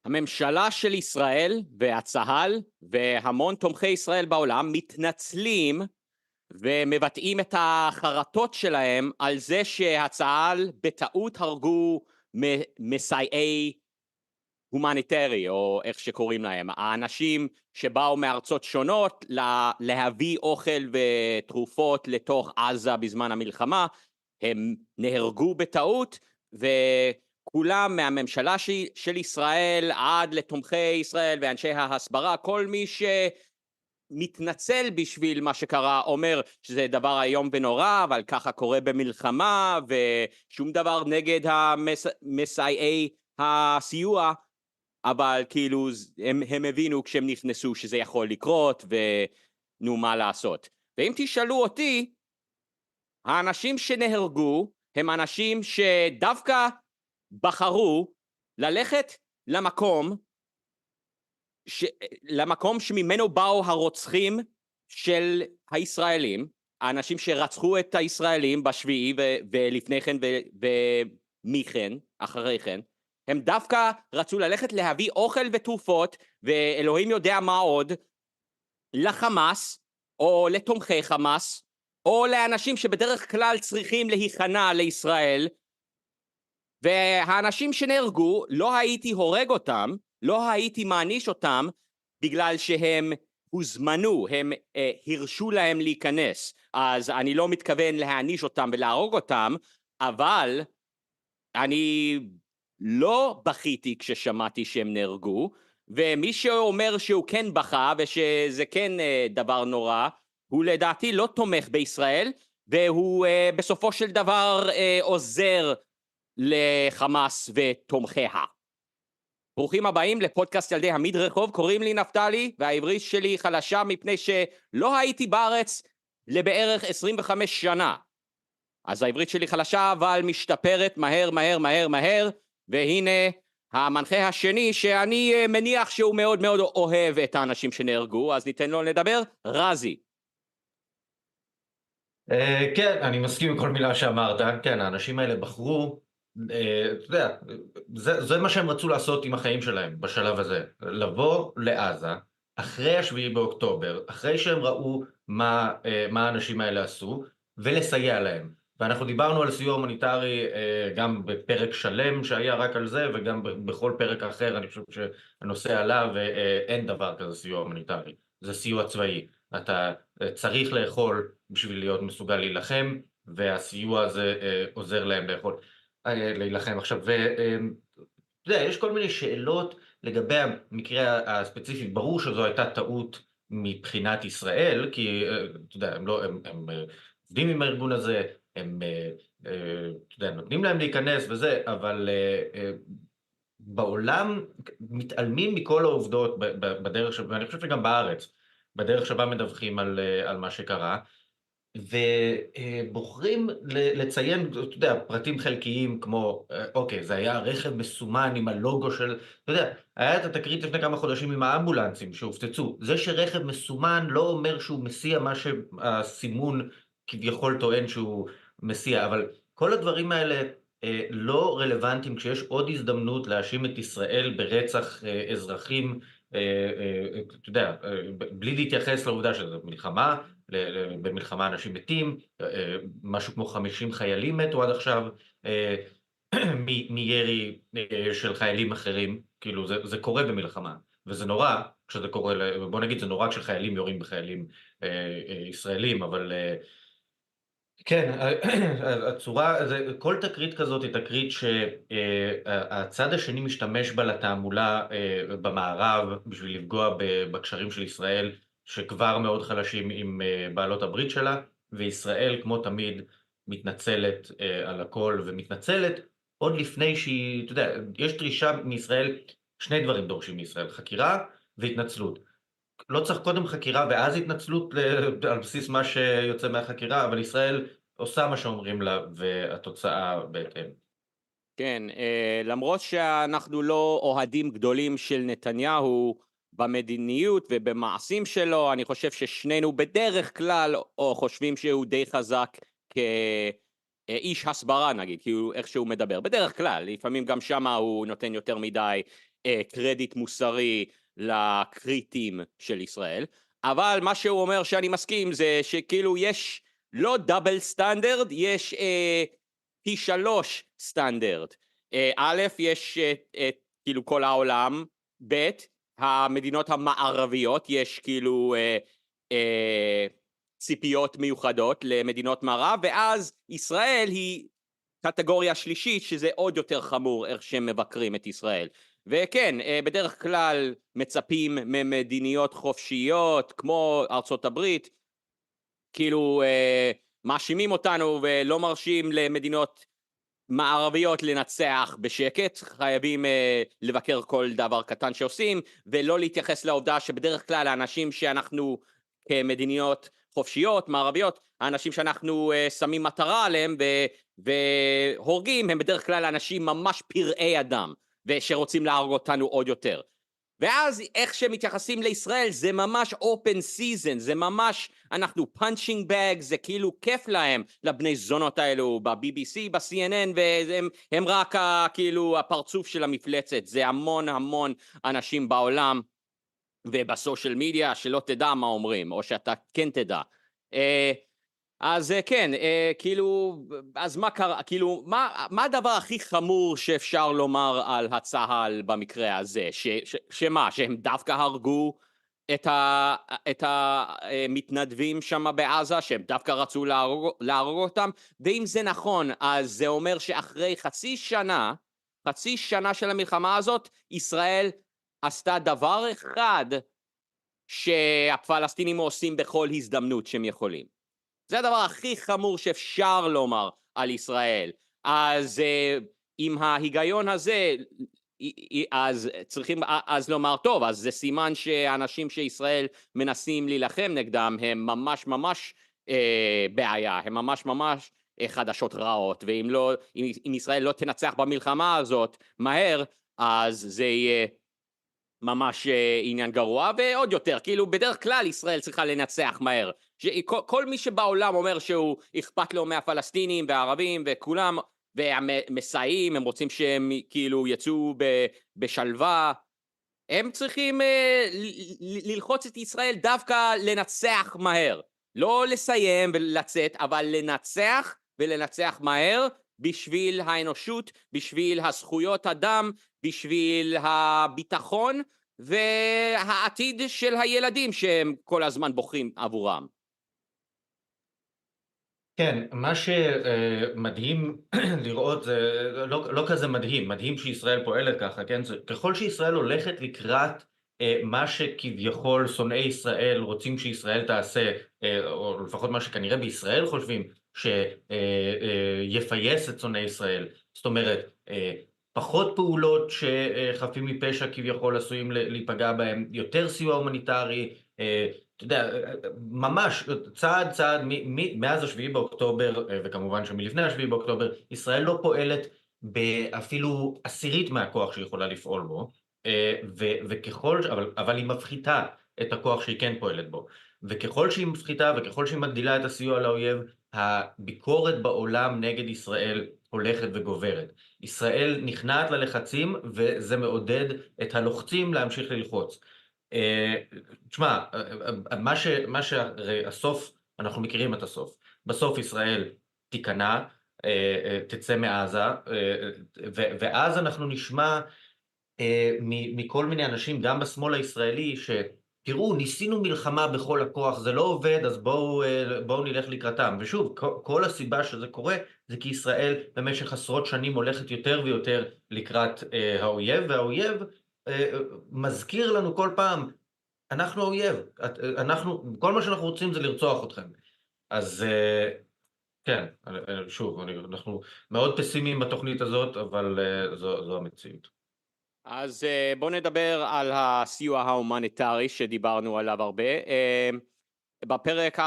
הממשלה של ישראל והצה"ל והמון תומכי ישראל בעולם מתנצלים ומבטאים את החרטות שלהם על זה שהצה"ל בטעות הרגו מסייעי הומניטרי, או איך שקוראים להם, האנשים שבאו מארצות שונות להביא אוכל ותרופות לתוך עזה בזמן המלחמה, הם נהרגו בטעות, וכולם מהממשלה של ישראל עד לתומכי ישראל ואנשי ההסברה, כל מי מתנצל בשביל מה שקרה, אומר שזה דבר איום ונורא, אבל ככה קורה במלחמה, ושום דבר נגד המסייעי הסיוע, אבל כאילו הם הבינו כשהם נכנסו שזה יכול לקרות, ונו מה לעשות. ואם תשאלו אותי, האנשים שנהרגו הם אנשים שדווקא בחרו ללכת למקום שממנו באו הרוצחים של הישראלים, האנשים שרצחו את הישראלים בשביעי ולפני כן ומכן, אחרי כן, הם דווקא רצו ללכת להביא אוכל ותרופות, ואלוהים יודע מה עוד, לחמאס, או לתומכי חמאס, או לאנשים שבדרך כלל צריכים להיכנע לישראל, והאנשים שנהרגו, לא הייתי הורג אותם, לא הייתי מעניש אותם, בגלל שהם הוזמנו, הם הרשו להם להיכנס, אז אני לא מתכוון להעניש אותם ולהרוג אותם, אבל אני לא בכיתי כששמעתי שהם נהרגו, ומי שאומר שהוא כן בכה ושזה כן דבר נורא, הוא לדעתי לא תומך בישראל, והוא בסופו של דבר עוזר לחמאס ותומכיה. ברוכים הבאים לפודקאסט ילדי המדרחוב, קוראים לי נפתלי, והעברית שלי חלשה מפני שלא הייתי בארץ לבערך 25 שנה. אז העברית שלי חלשה אבל משתפרת מהר מהר מהר מהר, והנה המנחה השני שאני מניח שהוא מאוד מאוד אוהב את האנשים שנהרגו, אז ניתן לו לדבר, רזי. כן, אני מסכים עם כל מילה שאמרת. כן, האנשים האלה בחרו, אתה יודע, זה מה שהם רצו לעשות עם החיים שלהם בשלב הזה, לבוא לעזה אחרי השביעי באוקטובר, אחרי שהם ראו מה האנשים האלה עשו, ולסייע להם. ואנחנו דיברנו על סיוע הומניטרי גם בפרק שלם שהיה רק על זה, וגם בכל פרק אחר. אני חושב שהנושא עלה, ואין דבר כזה סיוע הומניטרי, זה סיוע צבאי. אתה צריך לאכול בשביל להיות מסוגל להילחם, והסיוע הזה עוזר להם להילחם. עכשיו, אתה יודע, יש כל מיני שאלות לגבי המקרה הספציפי. ברור שזו הייתה טעות מבחינת ישראל, כי אתה יודע, הם עובדים עם הארגון הזה, הם אתה יודע, נותנים להם להיכנס וזה, אבל בעולם מתעלמים מכל העובדות בדרך ואני חושב שגם בארץ, בדרך שבה מדווחים על מה שקרה, ובוחרים לציין, אתה יודע, פרטים חלקיים כמו, אוקיי, זה היה רכב מסומן עם הלוגו של, אתה יודע, היה את התקרית לפני כמה חודשים עם האמבולנסים שהופצצו. זה שרכב מסומן לא אומר שהוא מסיע מה שהסימון כביכול טוען שהוא מסיע, אבל כל הדברים האלה לא רלוונטיים כשיש עוד הזדמנות להאשים את ישראל ברצח אזרחים, אתה יודע, בלי להתייחס לעובדה שזו מלחמה, במלחמה אנשים מתים, משהו כמו 50 חיילים מתו עד עכשיו מירי של חיילים אחרים. כאילו זה קורה במלחמה, וזה נורא כשזה קורה, בוא נגיד זה נורא כשחיילים יורים בחיילים ישראלים, אבל כן, הצורה, כל תקרית כזאת היא תקרית שהצד השני משתמש בה לתעמולה במערב בשביל לפגוע בקשרים של ישראל, שכבר מאוד חלשים עם בעלות הברית שלה, וישראל כמו תמיד מתנצלת על הכל, ומתנצלת עוד לפני שהיא, אתה יודע, יש דרישה מישראל, שני דברים דורשים מישראל, חקירה והתנצלות. לא צריך קודם חקירה ואז התנצלות על בסיס מה שיוצא מהחקירה, אבל ישראל עושה מה שאומרים לה, והתוצאה בהתאם. כן, למרות שאנחנו לא אוהדים גדולים של נתניהו במדיניות ובמעשים שלו, אני חושב ששנינו בדרך כלל או חושבים שהוא די חזק כאיש הסברה נגיד, כי הוא איך שהוא מדבר, בדרך כלל, לפעמים גם שמה הוא נותן יותר מדי קרדיט מוסרי לקריטים של ישראל, אבל מה שהוא אומר שאני מסכים זה שכאילו יש לא דאבל סטנדרט, יש פי 3 סטנדרט. א', יש כאילו כל העולם, ב', המדינות המערביות, יש כאילו ציפיות מיוחדות למדינות מערב, ואז ישראל היא קטגוריה שלישית, שזה עוד יותר חמור איך שהם מבקרים את ישראל. וכן, בדרך כלל מצפים ממדינות חופשיות, כמו ארצות הברית, כאילו מאשימים אותנו ולא מרשים למדינות מערביות לנצח בשקט, חייבים לבקר כל דבר קטן שעושים, ולא להתייחס לעובדה שבדרך כלל האנשים שאנחנו כמדינות חופשיות, מערביות, האנשים שאנחנו שמים מטרה עליהם והורגים, הם בדרך כלל אנשים ממש פראי אדם, ושרוצים להרוג אותנו עוד יותר. ואז איך שמתייחסים לישראל זה ממש open season, זה ממש, אנחנו punching bag, זה כאילו כיף להם, לבני זונות האלו, ב-BBC, ב-CNN, והם רק כאילו הפרצוף של המפלצת, זה המון המון אנשים בעולם, ובסושיאל מדיה שלא תדע מה אומרים, או שאתה כן תדע. אז כן, כאילו, אז מה קרה, כאילו, מה הדבר הכי חמור שאפשר לומר על הצהל במקרה הזה? שמה, שהם דווקא הרגו את המתנדבים שם בעזה, שהם דווקא רצו להרוג אותם? ואם זה נכון, אז זה אומר שאחרי חצי שנה של המלחמה הזאת, ישראל עשתה דבר אחד שהפלסטינים עושים בכל הזדמנות שהם יכולים. זה הדבר הכי חמור שאפשר לומר על ישראל. אז עם ההיגיון הזה, אז צריכים אז לומר טוב, אז זה סימן שהאנשים שישראל מנסים להילחם נגדם הם ממש ממש בעיה, הם ממש ממש חדשות רעות, ואם לא, אם ישראל לא תנצח במלחמה הזאת מהר, אז זה יהיה ממש עניין גרוע, ועוד יותר, כאילו בדרך כלל ישראל צריכה לנצח מהר. כל מי שבעולם אומר שהוא אכפת לו מהפלסטינים והערבים וכולם, והמסייעים, הם רוצים שהם כאילו יצאו בשלווה, הם צריכים ללחוץ את ישראל דווקא לנצח מהר. לא לסיים ולצאת, אבל לנצח ולנצח מהר, בשביל האנושות, בשביל הזכויות אדם, בשביל הביטחון והעתיד של הילדים שהם כל הזמן בוחרים עבורם. כן, מה שמדהים לראות זה לא כזה מדהים, מדהים שישראל פועלת ככה, כן? ככל שישראל הולכת לקראת מה שכביכול שונאי ישראל רוצים שישראל תעשה, או לפחות מה שכנראה בישראל חושבים, שיפייס את שונאי ישראל. זאת אומרת, פחות פעולות שחפים מפשע כביכול עשויים להיפגע בהם, יותר סיוע הומניטרי, אתה יודע, ממש צעד צעד מאז השביעי באוקטובר, וכמובן שמלפני השביעי באוקטובר, ישראל לא פועלת באפילו עשירית מהכוח שהיא יכולה לפעול בו, אבל היא מפחיתה את הכוח שהיא כן פועלת בו. וככל שהיא מפחיתה וככל שהיא מגדילה את הסיוע לאויב, הביקורת בעולם נגד ישראל הולכת וגוברת. ישראל נכנעת ללחצים וזה מעודד את הלוחצים להמשיך ללחוץ. תשמע, מה שהסוף, אנחנו מכירים את הסוף. בסוף ישראל תיכנע, תצא מעזה, ואז אנחנו נשמע מכל מיני אנשים, גם בשמאל הישראלי, שתראו, ניסינו מלחמה בכל הכוח, זה לא עובד, אז בואו נלך לקראתם. ושוב, כל הסיבה שזה קורה, זה כי ישראל במשך עשרות שנים הולכת יותר ויותר לקראת האויב, והאויב מזכיר לנו כל פעם, אנחנו האויב, כל מה שאנחנו רוצים זה לרצוח אתכם. אז כן, שוב, אנחנו מאוד פסימיים בתוכנית הזאת, אבל זו המציאות. אז בואו נדבר על הסיוע ההומניטרי שדיברנו עליו הרבה. בפרק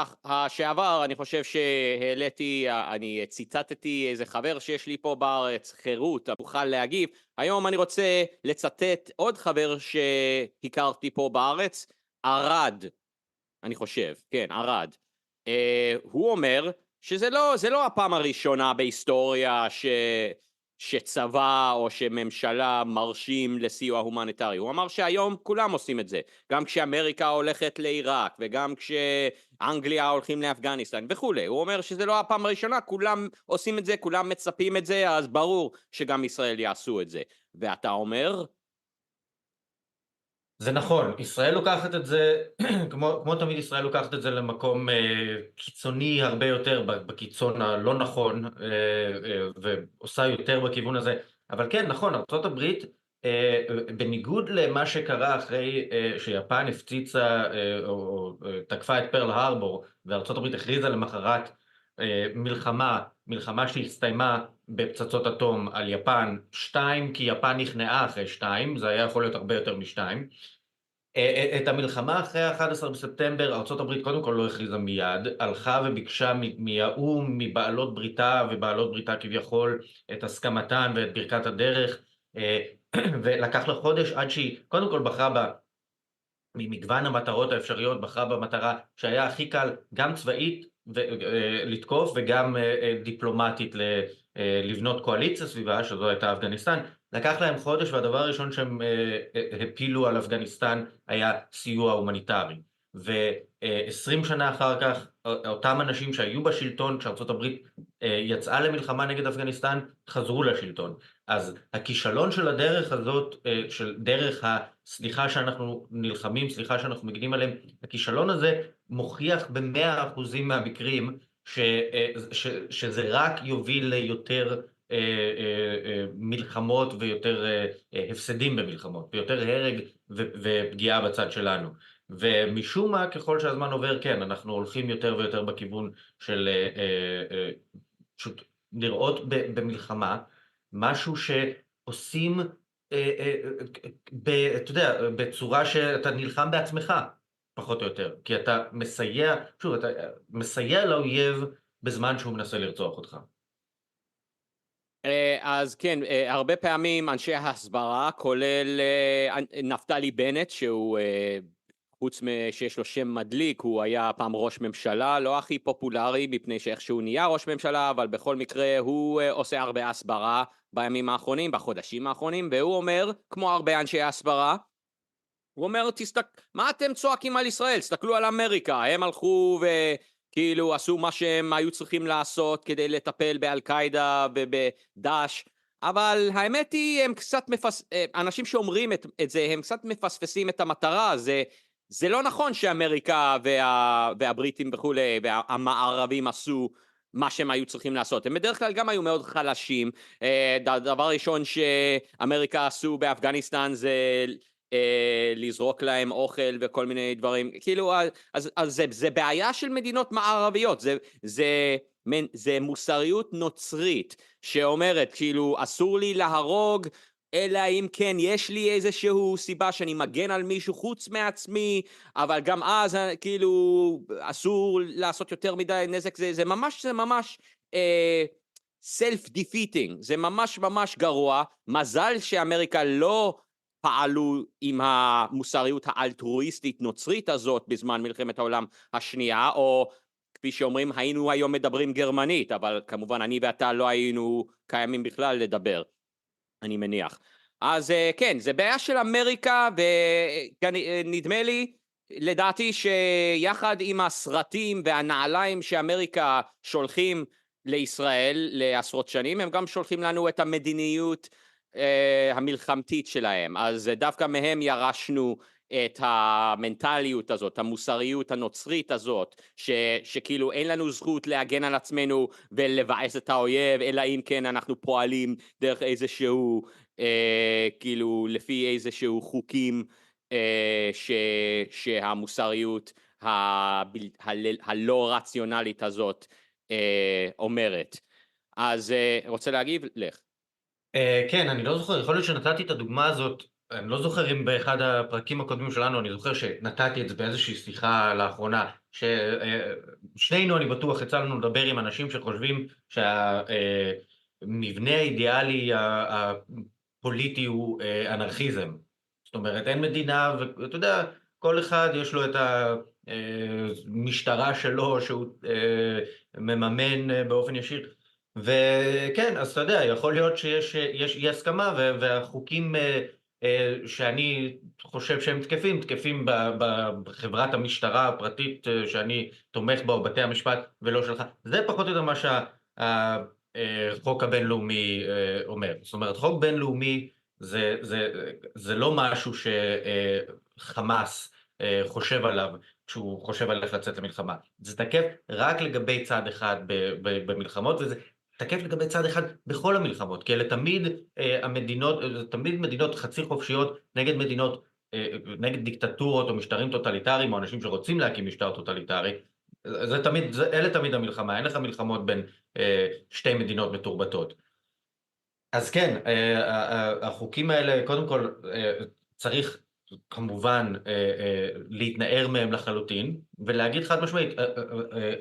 שעבר אני חושב שהעליתי, אני ציטטתי איזה חבר שיש לי פה בארץ, חירות, אוכל להגיב. היום אני רוצה לצטט עוד חבר שהכרתי פה בארץ, ארד, אני חושב, כן, ארד. הוא אומר שזה לא הפעם הראשונה בהיסטוריה שצבא או שממשלה מרשים לסיוע הומניטרי. הוא אמר שהיום כולם עושים את זה, גם כשאמריקה הולכת לעיראק וגם כשאנגליה הולכים לאפגניסטן וכולי. הוא אומר שזה לא הפעם הראשונה, כולם עושים את זה, כולם מצפים את זה, אז ברור שגם ישראל יעשו את זה. ואתה אומר, זה נכון, ישראל לוקחת את זה, כמו תמיד ישראל לוקחת את זה למקום קיצוני הרבה יותר, בקיצון הלא נכון, ועושה יותר בכיוון הזה. אבל כן, נכון, ארצות הברית, בניגוד למה שקרה אחרי שיפן הפציצה או תקפה את פרל הרבור, וארצות הברית הכריזה למחרת מלחמה שהסתיימה בפצצות אטום על יפן, 2, כי יפן נכנעה אחרי 2, זה היה יכול להיות הרבה יותר מ2. את המלחמה אחרי ה-11 בספטמבר, ארצות הברית קודם כל לא הכריזה מיד, הלכה וביקשה מהאו"ם, מבעלות בריתה ובעלות בריתה כביכול, את הסכמתן ואת ברכת הדרך, ולקח לה חודש עד שהיא קודם כל בחרה ממגוון המטרות האפשריות, בחרה במטרה שהיה הכי קל גם צבאית לתקוף וגם דיפלומטית לבנות קואליציה סביבה, שזו הייתה אפגניסטן. לקח להם חודש, והדבר הראשון שהם הפילו על אפגניסטן היה סיוע הומניטרי. ו20 שנה אחר כך, אותם אנשים שהיו בשלטון כשארצות הברית יצאה למלחמה נגד אפגניסטן, חזרו לשלטון. אז הכישלון של הדרך הזאת, של דרך הסליחה שאנחנו נלחמים, סליחה שאנחנו מגנים עליהם, הכישלון הזה מוכיח ב100% מהמקרים שזה רק יוביל ליותר מלחמות ויותר הפסדים במלחמות, ויותר הרג ופגיעה בצד שלנו. ומשום מה, ככל שהזמן עובר, כן, אנחנו הולכים יותר ויותר בכיוון של פשוט לראות במלחמה משהו שעושים, אתה יודע, בצורה שאתה נלחם בעצמך, פחות או יותר, כי אתה מסייע, שוב, אתה מסייע לאויב בזמן שהוא מנסה לרצוח אותך. אז כן, הרבה פעמים אנשי ההסברה, כולל נפתלי בנט, שהוא חוץ שיש לו שם מדליק, הוא היה פעם ראש ממשלה, לא הכי פופולרי מפני שאיך שהוא נהיה ראש ממשלה, אבל בכל מקרה הוא עושה הרבה הסברה בימים האחרונים, בחודשים האחרונים, והוא אומר, כמו הרבה אנשי ההסברה, הוא אומר, מה אתם צועקים על ישראל? תסתכלו על אמריקה, הם הלכו וכאילו עשו מה שהם היו צריכים לעשות כדי לטפל באל קאידה ובדאעש, אבל האמת היא, אנשים שאומרים את זה, הם קצת מפספסים את המטרה. זה לא נכון שאמריקה והבריטים וכולי, והמערבים עשו מה שהם היו צריכים לעשות. הם בדרך כלל גם היו מאוד חלשים. דבר ראשון שאמריקה עשו באפגניסטן זה לזרוק להם אוכל וכל מיני דברים. כאילו, אז זה בעיה של מדינות מערביות. זה מוסריות נוצרית שאומרת, כאילו, אסור לי להרוג, אלא אם כן יש לי איזשהו סיבה שאני מגן על מישהו חוץ מעצמי, אבל גם אז כאילו אסור לעשות יותר מדי נזק. זה ממש self-defeating, זה ממש גרוע. מזל שאמריקה לא פעלו עם המוסריות האלטרואיסטית נוצרית הזאת בזמן מלחמת העולם השנייה, או כפי שאומרים, היינו היום מדברים גרמנית, אבל כמובן אני ואתה לא היינו קיימים בכלל לדבר, אני מניח. אז כן, זה בעיה של אמריקה, ונדמה לי, לדעתי שיחד עם הסרטים והנעליים שאמריקה שולחים לישראל לעשרות שנים, הם גם שולחים לנו את המדיניות המלחמתית שלהם. אז דווקא מהם ירשנו את המנטליות הזאת, המוסריות הנוצרית הזאת, שכאילו אין לנו זכות להגן על עצמנו ולבאס את האויב, אלא אם כן אנחנו פועלים דרך איזשהו, כאילו לפי איזשהו חוקים שהמוסריות הלא רציונלית הזאת אומרת. אז רוצה להגיב? לך. כן, אני לא זוכר, יכול להיות שנתתי את הדוגמה הזאת, אני לא זוכר אם באחד הפרקים הקודמים שלנו, אני זוכר שנתתי את זה באיזושהי שיחה לאחרונה, ששנינו, אני בטוח, יצא לנו לדבר עם אנשים שחושבים שהמבנה האידיאלי הפוליטי הוא אנרכיזם. זאת אומרת, אין מדינה, ואתה יודע, כל אחד יש לו את המשטרה שלו, שהוא מממן באופן ישיר. וכן, אז אתה יודע, יכול להיות שיש אי הסכמה, והחוקים שאני חושב שהם תקפים, תקפים בחברת המשטרה הפרטית שאני תומך בה, או בתי המשפט, ולא שלך. זה פחות או יותר מה שהחוק הבינלאומי אומר. זאת אומרת, חוק בינלאומי זה לא משהו שחמאס חושב עליו כשהוא חושב על איך לצאת למלחמה. זה תקף רק לגבי צד אחד במלחמות, וזה תקף לגבי צד אחד בכל המלחמות, כי אלה תמיד המדינות, תמיד מדינות חצי חופשיות נגד מדינות, נגד דיקטטורות או משטרים טוטליטריים, או אנשים שרוצים להקים משטר טוטליטרי. אלה תמיד המלחמה, אין לך מלחמות בין שתי מדינות מתורבתות. אז כן, החוקים האלה, קודם כל, צריך כמובן להתנער מהם לחלוטין, ולהגיד חד משמעית,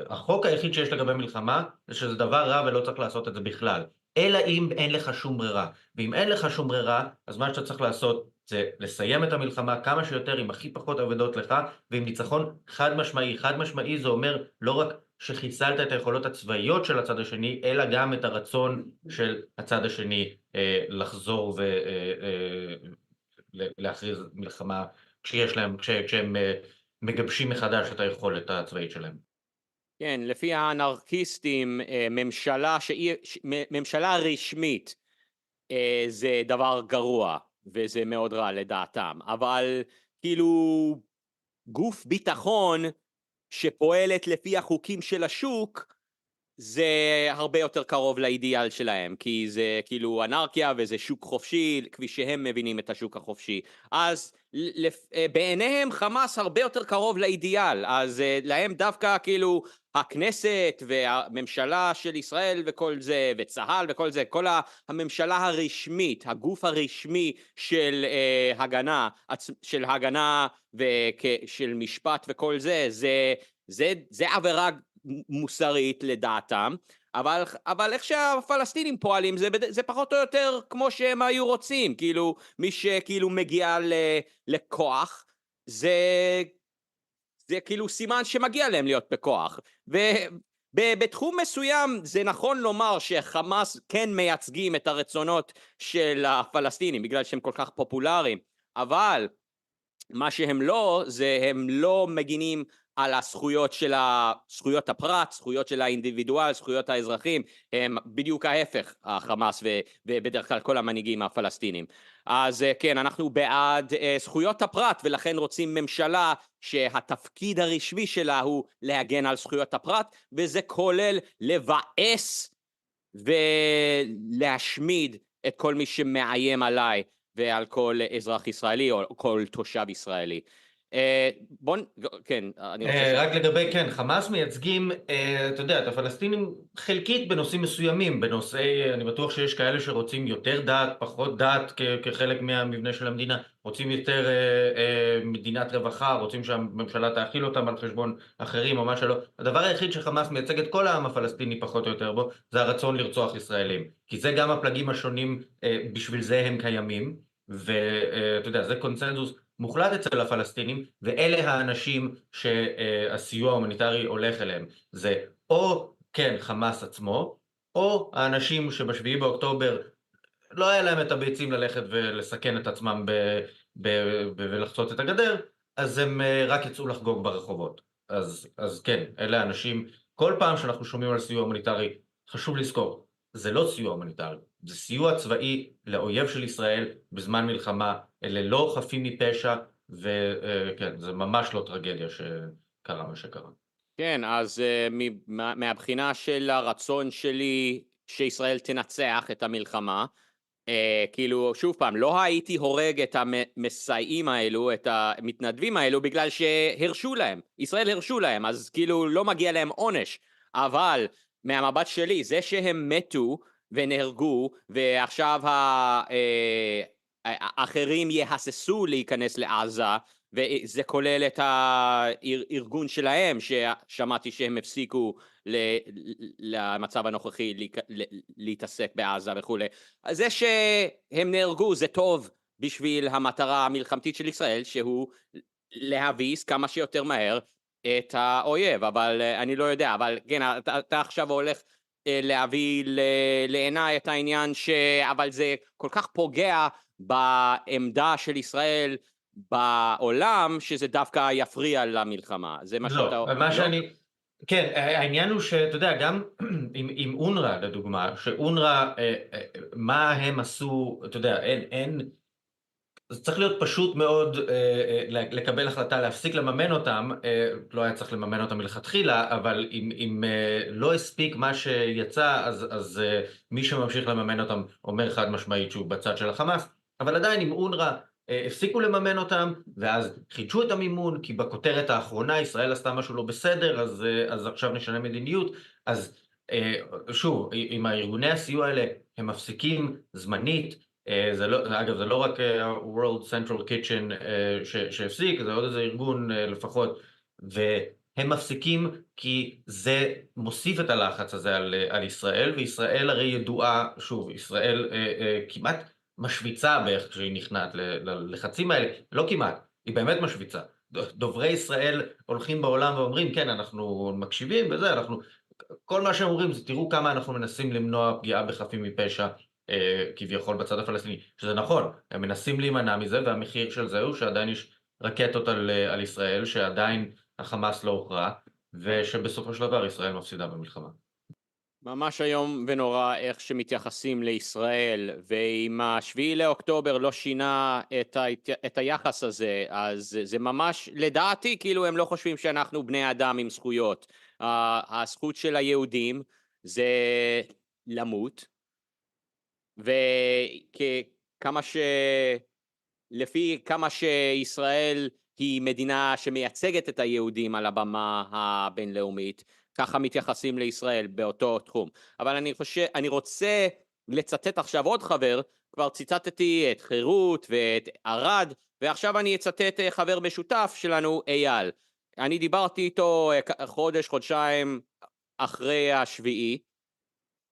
החוק היחיד שיש לגבי מלחמה, זה שזה דבר רע ולא צריך לעשות את זה בכלל. אלא אם אין לך שום ברירה. ואם אין לך שום ברירה, אז מה שאתה צריך לעשות זה לסיים את המלחמה כמה שיותר עם הכי פחות אבדות לך, ועם ניצחון חד משמעי. חד משמעי זה אומר לא רק שחיסלת את היכולות הצבאיות של הצד השני, אלא גם את הרצון של הצד השני לחזור ולהכריז מלחמה כשהם מגבשים מחדש את היכולת הצבאית שלהם. כן, לפי האנרכיסטים, ממשלה רשמית זה דבר גרוע, וזה מאוד רע לדעתם, אבל כאילו גוף ביטחון שפועלת לפי החוקים של השוק, זה הרבה יותר קרוב לאידיאל שלהם, כי זה כאילו אנרכיה וזה שוק חופשי, כפי שהם מבינים את השוק החופשי. אז בעיניהם חמאס הרבה יותר קרוב לאידיאל, אז להם דווקא כאילו הכנסת והממשלה של ישראל וכל זה, וצהל וכל זה, כל הממשלה הרשמית, הגוף הרשמי של הגנה ושל משפט וכל זה, זה עבירה מוסרית לדעתם, אבל איך שהפלסטינים פועלים זה פחות או יותר כמו שהם היו רוצים, כאילו מי שכאילו מגיע לכוח זה כאילו סימן שמגיע להם להיות בכוח, ובתחום מסוים זה נכון לומר שחמאס כן מייצגים את הרצונות של הפלסטינים בגלל שהם כל כך פופולריים, אבל מה שהם לא, זה הם לא מגינים על זכויות הפרט, זכויות של האינדיבידואל, זכויות האזרחים, הם בדיוק ההפך, החמאס ובדרך כלל כל המנהיגים הפלסטינים. אז כן, אנחנו בעד זכויות הפרט, ולכן רוצים ממשלה שהתפקיד הרשמי שלה הוא להגן על זכויות הפרט, וזה כולל לבאס ולהשמיד את כל מי שמאיים ועל כל אזרח ישראלי או כל תושב ישראלי. כן, אני רוצה רק לגבי, כן, חמאס מייצגים, אתה יודע, את הפלסטינים חלקית בנושאים מסוימים, אני בטוח שיש כאלה שרוצים יותר דת, פחות דת כחלק מהמבנה של המדינה, רוצים יותר מדינת רווחה, רוצים שהממשלה תאכיל אותם על חשבון אחרים או מה שלא. הדבר היחיד שחמאס מייצג את כל העם הפלסטיני פחות או יותר בו, זה הרצון לרצוח ישראלים. כי זה גם הפלגים השונים, בשביל זה הם קיימים, ואתה יודע, זה קונצנזוס מוחלט אצל הפלסטינים, ואלה האנשים שהסיוע ההומניטרי הולך אליהם. זה או כן חמאס עצמו, או האנשים שבשביעי באוקטובר לא היה להם את הביצים ללכת ולסכן את עצמם ולחצות את הגדר, אז הם רק יצאו לחגוג ברחובות. אז כן, אלה האנשים, כל פעם שאנחנו שומעים על סיוע הומניטרי, חשוב לזכור, זה לא סיוע הומניטרי, זה סיוע צבאי לאויב של ישראל בזמן מלחמה, אלה לא חפים מפשע, וכן, זה ממש לא טרגדיה שקרה מה שקרה. כן, אז מהבחינה של הרצון שלי שישראל תנצח את המלחמה, כאילו שוב פעם, לא הייתי הורג את המסייעים האלו, את המתנדבים האלו, בגלל שהרשו להם, ישראל הרשו להם, אז כאילו לא מגיע להם עונש, אבל מהמבט שלי, זה שהם מתו ונהרגו, ועכשיו האחרים יהססו להיכנס לעזה, וזה כולל את הארגון שלהם, ששמעתי שהם הפסיקו למצב הנוכחי להתעסק בעזה וכו'. אז זה שהם נהרגו זה טוב בשביל המטרה המלחמתית של ישראל, שהוא להביס כמה שיותר מהר את האויב, אבל אני לא יודע, אבל כן, אתה עכשיו הולך להביא לעיניי את העניין אבל זה כל כך פוגע בעמדה של ישראל בעולם, שזה דווקא יפריע למלחמה. זה מה שאתה... לא, מה לא? שאני... כן, העניין הוא שאתה יודע, גם עם אונר"א לדוגמה, שאונר"א, מה הם עשו, אתה יודע, אין, זה צריך להיות פשוט מאוד לקבל החלטה להפסיק לממן אותם, לא היה צריך לממן אותם מלכתחילה, אבל אם לא הספיק מה שיצא, אז מי שממשיך לממן אותם אומר חד משמעית שהוא בצד של החמאס, אבל עדיין עם אונר"א הפסיקו לממן אותם, ואז חידשו את המימון, כי בכותרת האחרונה ישראל עשתה משהו לא בסדר, אז עכשיו נשנה מדיניות, אז שוב, עם הארגוני הסיוע האלה הם מפסיקים זמנית, זה לא, אגב, זה לא רק World Central Kitchen שהפסיק, זה עוד איזה ארגון לפחות, והם מפסיקים כי זה מוסיף את הלחץ הזה על ישראל, וישראל הרי ידועה, שוב, ישראל כמעט משוויצה בערך כשהיא נכנעת ללחצים האלה, לא כמעט, היא באמת משוויצה. דוברי ישראל הולכים בעולם ואומרים, כן, אנחנו מקשיבים וזה, כל מה שהם אומרים זה תראו כמה אנחנו מנסים למנוע פגיעה בחפים מפשע, כביכול בצד הפלסטיני, שזה נכון, הם מנסים להימנע מזה, והמחיר של זה הוא שעדיין יש רקטות על ישראל, שעדיין החמאס לא הוכרע, ושבסופו של דבר ישראל מפסידה במלחמה. ממש איום ונורא איך שמתייחסים לישראל, ואם השביעי לאוקטובר לא שינה את היחס הזה, אז זה ממש, לדעתי, כאילו הם לא חושבים שאנחנו בני אדם עם זכויות. הזכות של היהודים זה למות, וכמה לפי כמה שישראל היא מדינה שמייצגת את היהודים על הבמה הבינלאומית, ככה מתייחסים לישראל באותו תחום. אבל אני רוצה לצטט עכשיו עוד חבר, כבר ציטטתי את חירות ואת ארד, ועכשיו אני אצטט חבר משותף שלנו, אייל. אני דיברתי איתו חודשיים אחרי השביעי,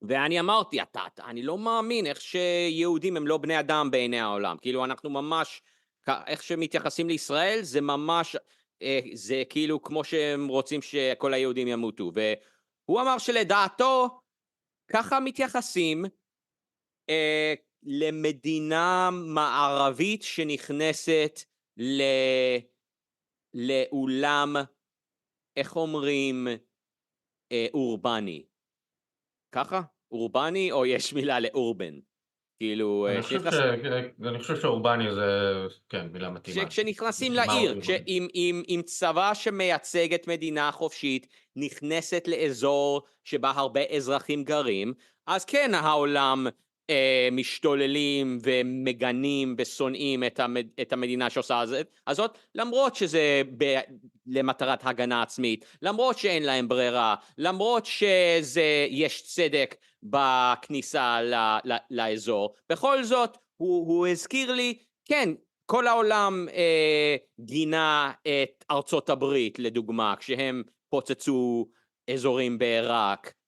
ואני אמרתי, אני לא מאמין איך שיהודים הם לא בני אדם בעיני העולם. כאילו אנחנו ממש, איך שמתייחסים לישראל, זה ממש, זה כאילו כמו שהם רוצים שכל היהודים ימותו. והוא אמר שלדעתו, ככה מתייחסים למדינה מערבית שנכנסת לאולם, איך אומרים, אורבני. ככה? אורבני, או יש מילה לאורבן? כאילו, אני חושב שאורבני זה, כן, מילה מתאימה. כשנכנסים לעיר, עם צבא שמייצגת מדינה חופשית, נכנסת לאזור שבה הרבה אזרחים גרים, אז כן, העולם משתוללים ומגנים ושונאים את המדינה שעושה הזאת, למרות שזה למטרת הגנה עצמית, למרות שאין להם ברירה, למרות שיש צדק בכניסה לאזור, בכל זאת הוא הזכיר לי, כן, כל העולם גינה את ארצות הברית לדוגמה, כשהם פוצצו אזורים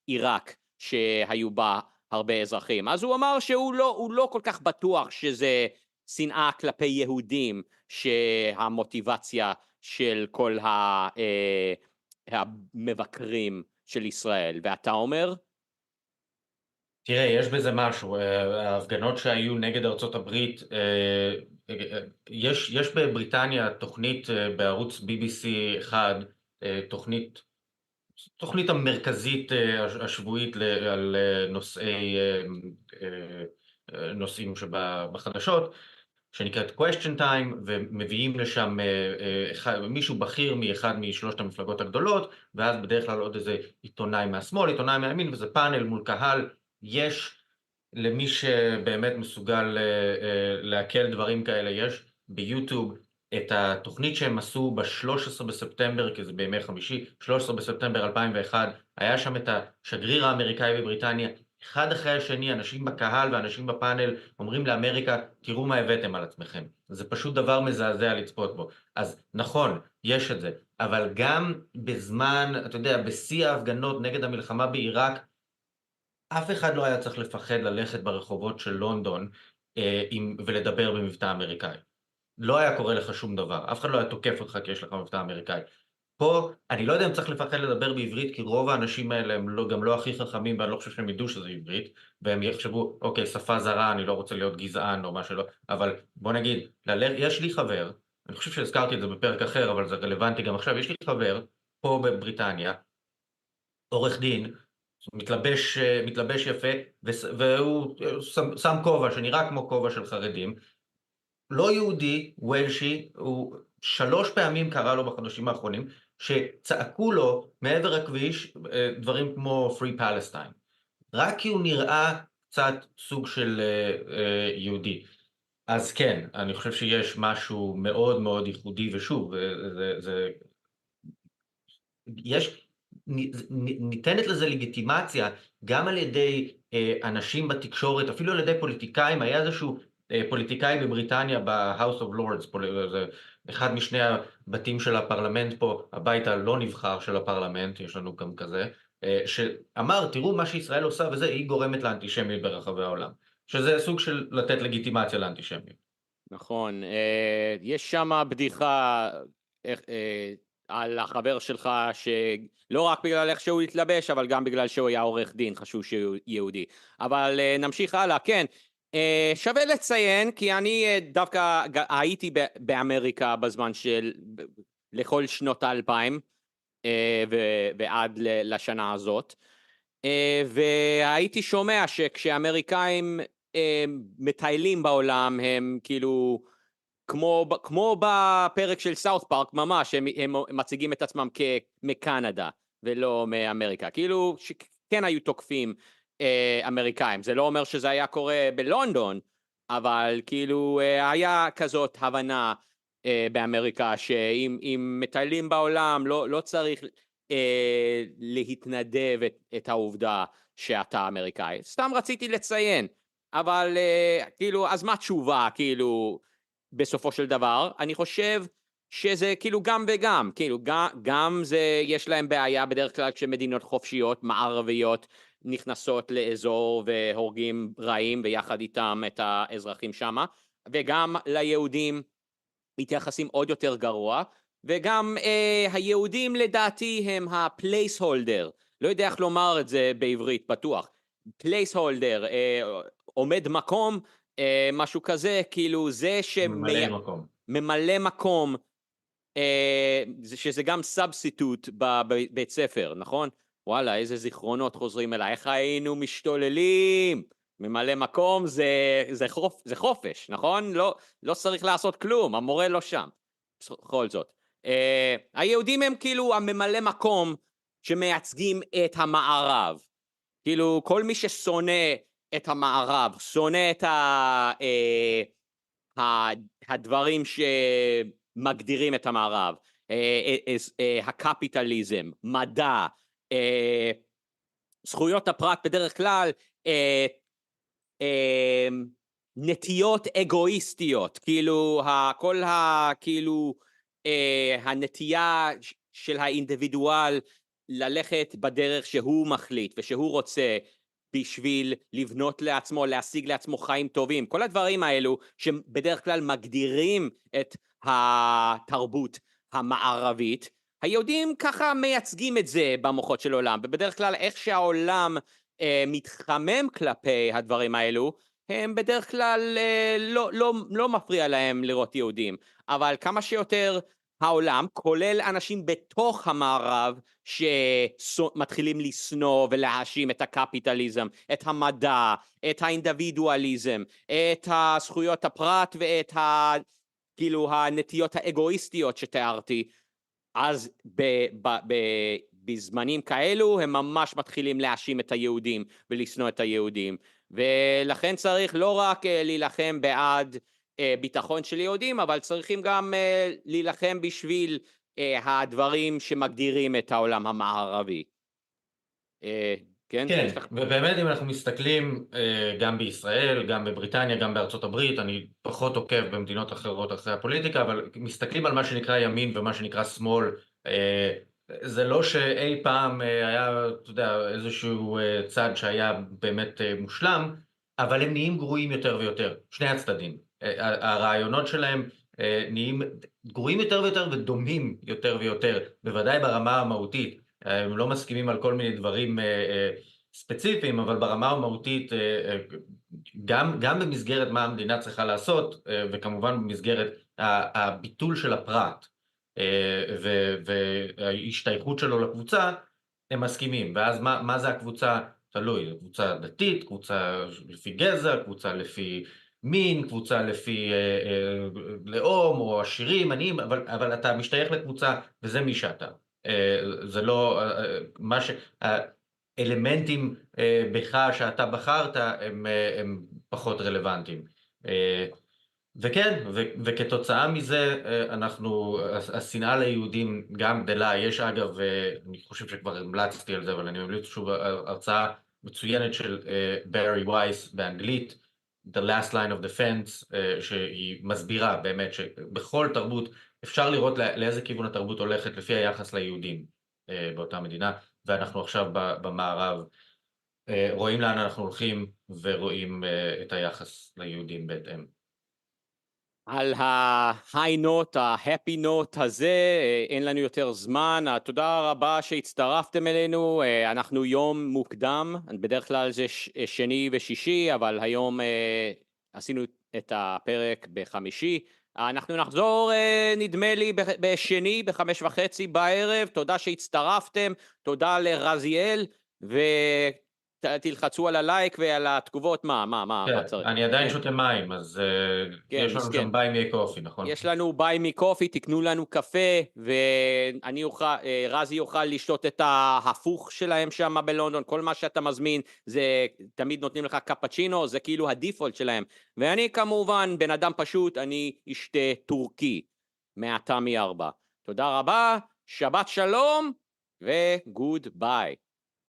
עיראק שהיו בה הרבה אזרחים. אז הוא אמר שהוא לא כל כך בטוח שזה שנאה כלפי יהודים, שהמוטיבציה של כל המבקרים של ישראל. ואתה אומר? תראה, יש בזה משהו, ההפגנות שהיו נגד ארצות הברית, יש בבריטניה תוכנית בערוץ BBC אחד, תוכנית המרכזית השבועית על נושאים שבחדשות, שנקראת question time, ומביאים לשם מישהו בכיר מאחד משלושת המפלגות הגדולות, ואז בדרך כלל עוד איזה עיתונאי מהשמאל, עיתונאי מהימין, וזה פאנל מול קהל. יש למי שבאמת מסוגל להקל דברים כאלה, יש ביוטיוב את התוכנית שהם עשו ב-13 בספטמבר, כי זה בימי חמישי, 13 בספטמבר 2001, היה שם את השגריר האמריקאי בבריטניה, אחד אחרי השני, אנשים בקהל ואנשים בפאנל אומרים לאמריקה, תראו מה הבאתם על עצמכם. זה פשוט דבר מזעזע לצפות בו. אז נכון, יש את זה, אבל גם בזמן, אתה יודע, בשיא ההפגנות נגד המלחמה בעיראק, אף אחד לא היה צריך לפחד ללכת ברחובות של לונדון ולדבר במבטא אמריקאי. לא היה קורה לך שום דבר, אף אחד לא היה תוקף אותך כי יש לך מבטא אמריקאי. פה אני לא יודע אם צריך לפחד לדבר בעברית, כי רוב האנשים האלה הם גם לא הכי חכמים, ואני לא חושב שהם ידעו שזה עברית, והם יחשבו, אוקיי, שפה זרה, אני לא רוצה להיות גזען או מה שלא, אבל בוא נגיד, יש לי חבר, אני חושב שהזכרתי את זה בפרק אחר, אבל זה רלוונטי גם עכשיו, יש לי חבר פה בבריטניה, עורך דין, מתלבש יפה, והוא שם כובע שנראה כמו כובע של חרדים, לא יהודי, וולשי, הוא 3 פעמים קרא לו בחודשים האחרונים, שצעקו לו מעבר הכביש דברים כמו Free Palestine, רק כי הוא נראה קצת סוג של יהודי. אז כן, אני חושב שיש משהו מאוד מאוד ייחודי, ושוב, יש, ניתנת לזה לגיטימציה גם על ידי אנשים בתקשורת, אפילו על ידי פוליטיקאים. היה איזשהו פוליטיקאי בבריטניה ב-House of Lords, זה אחד משני הבתים של הפרלמנט פה, הבית הלא נבחר של הפרלמנט, יש לנו גם כזה, שאמר, תראו מה שישראל עושה וזה, היא גורמת לאנטישמיות ברחבי העולם, שזה סוג של לתת לגיטימציה לאנטישמיות. נכון, יש שם בדיחה על החבר שלך, שלא רק בגלל איך שהוא התלבש, אבל גם בגלל שהוא היה עורך דין, חשוב שהוא יהודי. אבל נמשיך הלאה, כן. שווה לציין, כי אני דווקא הייתי באמריקה בזמן של, לכל שנות ה-2000, ועד לשנה הזאת. והייתי שומע שכשאמריקאים מטיילים בעולם, הם כאילו, כמו בפרק של סאות' פארק ממש, הם מציגים את עצמם מקנדה ולא מאמריקה, כאילו שכן היו תוקפים אמריקאים. זה לא אומר שזה היה קורה בלונדון, אבל כאילו היה כזאת הבנה באמריקה, שאם מטיילים בעולם לא צריך להתנדב את העובדה שאתה אמריקאי. סתם רציתי לציין, אבל כאילו, אז מה התשובה, כאילו, בסופו של דבר? אני חושב שזה כאילו גם וגם, כאילו גם זה, יש להם בעיה בדרך כלל כשמדינות חופשיות מערביות נכנסות לאזור והורגים רעים ויחד איתם את האזרחים שמה, וגם ליהודים מתייחסים עוד יותר גרוע, וגם היהודים לדעתי הם ה-placeholder, לא יודע איך לומר את זה בעברית פתוח, placeholder, עומד מקום, משהו כזה, כאילו זה ממלא מקום. ממלא מקום, שזה גם סאבסטיטוט בבית ספר, נכון? וואלה, איזה זיכרונות חוזרים אליי, איך היינו משתוללים, ממלא מקום זה חופש, נכון? לא צריך לעשות כלום, המורה לא שם, בכל זאת. היהודים הם כאילו הממלא מקום שמייצגים את המערב, כאילו כל מי ששונא את המערב, שונא את הדברים שמגדירים את המערב, הקפיטליזם, מדע, זכויות הפרט בדרך כלל, נטיות אגואיסטיות, כאילו כל כאילו הנטייה של האינדיבידואל ללכת בדרך שהוא מחליט ושהוא רוצה בשביל לבנות לעצמו, להשיג לעצמו חיים טובים, כל הדברים האלו שבדרך כלל מגדירים את התרבות המערבית, היהודים ככה מייצגים את זה במוחות של עולם, ובדרך כלל איך שהעולם מתחמם כלפי הדברים האלו, הם בדרך כלל לא מפריע להם לראות יהודים, אבל כמה שיותר העולם, כולל אנשים בתוך המערב, שמתחילים לשנוא ולהאשים את הקפיטליזם, את המדע, את האינדיבידואליזם, את הזכויות הפרט ואת כאילו הנטיות האגואיסטיות שתיארתי, אז בזמנים כאלו הם ממש מתחילים להאשים את היהודים ולשנוא את היהודים, ולכן צריך לא רק להילחם בעד ביטחון של יהודים, אבל צריכים גם להילחם בשביל הדברים שמגדירים את העולם המערבי. כן? כן, ובאמת אם אנחנו מסתכלים גם בישראל, גם בבריטניה, גם בארצות הברית, אני פחות עוקב במדינות אחרות אחרי הפוליטיקה, אבל מסתכלים על מה שנקרא ימין ומה שנקרא שמאל, זה לא שאי פעם היה, אתה יודע, איזשהו צד שהיה באמת מושלם, אבל הם נהיים גרועים יותר ויותר, שני הצדדים. הרעיונות שלהם נהיים גרועים יותר ויותר ודומים יותר ויותר, בוודאי ברמה המהותית. הם לא מסכימים על כל מיני דברים ספציפיים, אבל ברמה המהותית, גם במסגרת מה המדינה צריכה לעשות, וכמובן במסגרת הביטול של הפרט וההשתייכות שלו לקבוצה, הם מסכימים. ואז מה זה הקבוצה? תלוי, קבוצה דתית, קבוצה לפי גזע, קבוצה לפי מין, קבוצה לפי לאום או עשירים, עניים, אבל אתה משתייך לקבוצה וזה מי שאתה. זה לא, מה האלמנטים בך שאתה בחרת הם פחות רלוונטיים. וכן, וכתוצאה מזה השנאה ליהודים גם גדלה. יש אגב, אני חושב שכבר המלצתי על זה, אבל אני ממליץ שוב, הרצאה מצוינת של ברי וייס באנגלית, The Last Line of Defense, שהיא מסבירה באמת שבכל תרבות אפשר לראות לאיזה כיוון התרבות הולכת לפי היחס ליהודים באותה מדינה, ואנחנו עכשיו במערב רואים לאן אנחנו הולכים ורואים את היחס ליהודים בהתאם. על ה-high note, ה-happy note הזה, אין לנו יותר זמן. תודה רבה שהצטרפתם אלינו. אנחנו יום מוקדם, בדרך כלל זה שני ושישי, אבל היום עשינו את הפרק בחמישי. אנחנו נחזור, נדמה לי, בשני, 5:30 בערב. תודה שהצטרפתם, תודה לרזיאל, תלחצו על הלייק ועל התגובות. מה צריך? אני עדיין כן. שותה מים, אז יש לנו מסכן. שם ביי מי קופי, נכון? יש לנו ביי מי קופי, תקנו לנו קפה, רזי יוכל לשתות את ההפוך שלהם שם בלונדון. כל מה שאתה מזמין, זה תמיד נותנים לך קפצ'ינו, זה כאילו הדיפולט שלהם. ואני כמובן בן אדם פשוט, אני אשתה טורקי מהתמי 4. תודה רבה, שבת שלום וגוד ביי.